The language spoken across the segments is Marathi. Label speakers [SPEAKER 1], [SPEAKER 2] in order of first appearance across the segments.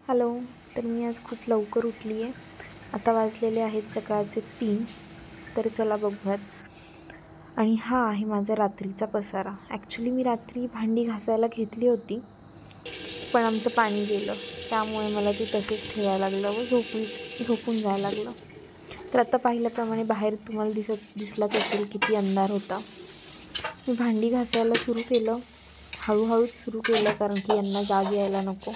[SPEAKER 1] हॅलो. तर मी आज खूप लवकर उठली आहे. आता वाजलेले आहेत सकाळचे 3. तर चला बघूयात. आणि हा आहे माझा रात्रीचा पसारा. ॲक्च्युली मी रात्री भांडी घासायला घेतली होती, पण आमचं पाणी गेलं, त्यामुळे मला ते तसेच ठेवायला लागलं व झोपून जायला लागलं. तर आता पाहिल्याप्रमाणे बाहेर तुम्हाला दिसलाच असेल किती अंधार होता. मी भांडी घासायला सुरू केलं, हळूहळूच सुरू केलं, कारण की यांना जाग यायला नको.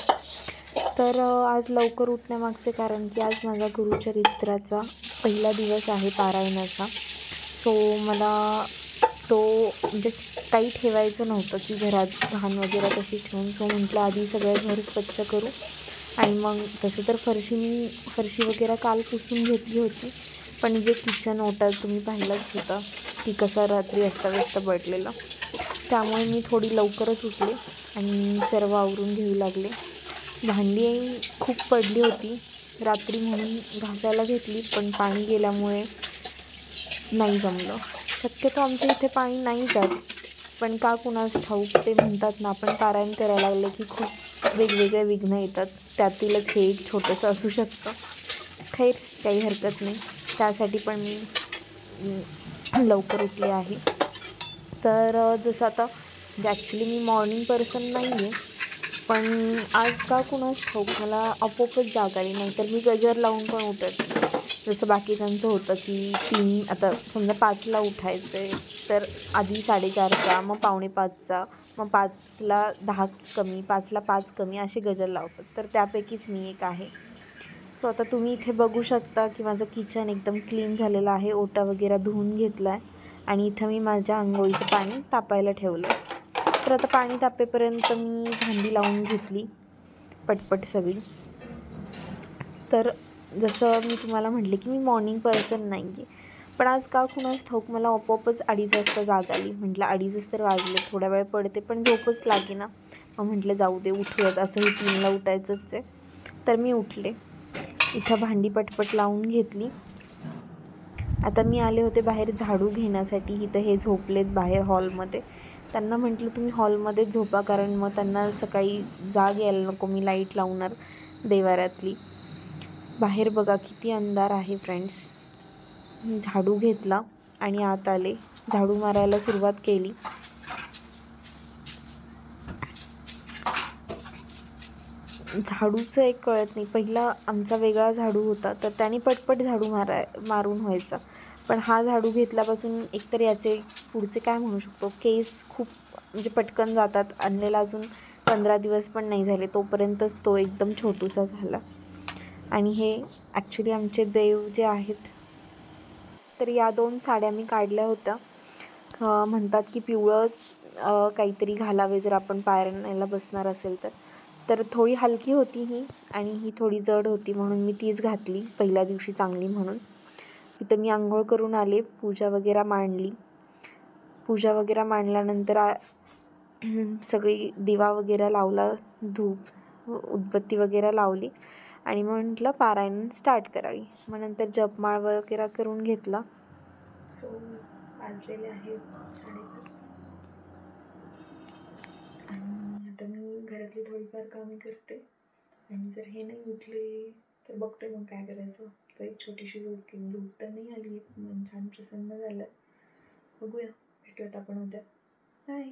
[SPEAKER 1] तर आज लवकर उठण्यामागचे कारण की आज माझा गुरुचरित्राचा पहिला दिवस आहे पारायणाचा. सो मला तो म्हणजे काही ठेवायचं नव्हतं की घरात घाण वगैरे तशी ठेवून. सो म्हटलं आधी सगळं घर स्वच्छ करू आणि मग तसं तर फरशी वगैरे काल पुसून घेतली होती, पण जे किचन ओटा तुम्ही पाहिलंच होतं की कसं रात्री अस्ताव्यस्त पडलेलं. त्यामुळे मी थोडी लवकरच उठले आणि सर्व आवरून घेऊ लागले. भांडी खूप पडली होती रात्री, म्हणून घासायला घेतली, पण पाणी गेल्यामुळे नाही जमलं. शक्यतो आमच्या इथे पाणी नाही जात, पण का कुणास ठाऊक. ते म्हणतात ना, आपण पारायण करायला लागले की खूप वेगवेगळे विघ्न येतात, त्यातीलच हे एक छोटंसं असू शकतं. खैर, काही हरकत नाही. त्यासाठी पण मी लवकर उठले आहे. तर जसं आता ॲक्च्युली मी मॉर्निंग पर्सन नाही आहे, पण आज का कुणास ठाऊक मला आपोआपच जाग आली. नाही तर मी गजर लावून पण उठत नाही. जसं बाकीच्यांचं होतं की आता समजा 5ला उठायचं आहे, तर आधी 4:30चा, मग 4:45चा, मग 5ला 10 कमी, 5ला 5 कमी असे गजर लावतात. तर त्यापैकीच मी एक आहे. सो आता तुम्ही इथे बघू शकता की माझं किचन एकदम क्लीन झालेलं आहे. ओटा वगैरे धुवून घेतला आहे आणि इथं मी माझ्या अंघोळीचं पाणी तापायला ठेवलं. तर आता पाणी तापेपर्यंत मी भांडी लावून घेतली पटपट सगळी. तर जसं मी तुम्हाला म्हटले की मी मॉर्निंग पर्सन नाही आहे, पण आज का कुणास ठाऊक मला आपोआपच 2:30 वाजता जाग आली. म्हटलं 2:30च तर वाजले, थोड्या वेळ पडते, पण झोपच लागेना. मग म्हटलं जाऊ दे, उठूयात, असंही 3ला उठायचंच आहे. तर मी उठले. इथं भांडी पटपट लावून घेतली. आता मी आले होते बाहेर झाडू घेण्यासाठी. इथं हे झोपलेत बाहेर हॉलमध्ये. त्यांना म्हटलं तुम्ही हॉलमध्येच झोपा, कारण मग त्यांना सकाळी जाग यायला नको, मी लाईट लावणार देवाऱ्यातली. बाहेर बघा किती अंधार आहे फ्रेंड्स. मी झाडू घेतला आणि आत आले, झाडू मारायला सुरुवात केली. झाडूचं एक कळत नाही, पहिला आमचा वेगळा झाडू होता, तर त्याने पटपट झाडू मारून व्हायचा. पण हा झाडू घेतल्यापासून एकतर याचे पुढचे काय म्हणू शकतो, केस खूप म्हणजे पटकन जातात. आणलेला अजून 15 दिवस पण नाही झाले, तोपर्यंतच तो एकदम छोटूसा झाला. आणि हे ॲक्च्युली आमचे देव जे आहेत, तर या 2 साड्या मी काढल्या होत्या. म्हणतात की पिवळं काहीतरी घालावे जर आपण पारायणाला बसणार असेल तर. तर थोडी हलकी होती ही आणि ही थोडी जड होती, म्हणून मी तीच घातली पहिल्या दिवशी चांगली म्हणून. इथं मी अंघोळ करून आले, पूजा वगैरे मांडली. पूजा वगैरे मांडल्यानंतर सगळी दिवा वगैरे लावला, धूप उदबत्ती वगैरे लावली आणि मग म्हटलं पारायण स्टार्ट करावी. मग नंतर जपमाळ वगैरे करून घेतला. सो वाजलेले आहेत 5:30 आणि आता मी घरातली थोडीफार कामे करते आणि जर हे नाही उठले तर बघते मग काय करायचं. तर एक छोटीशी झोप तर नाही आली, मन छान प्रसन्न झालं. बघूया, भेटूयात आपण उद्या. बाय.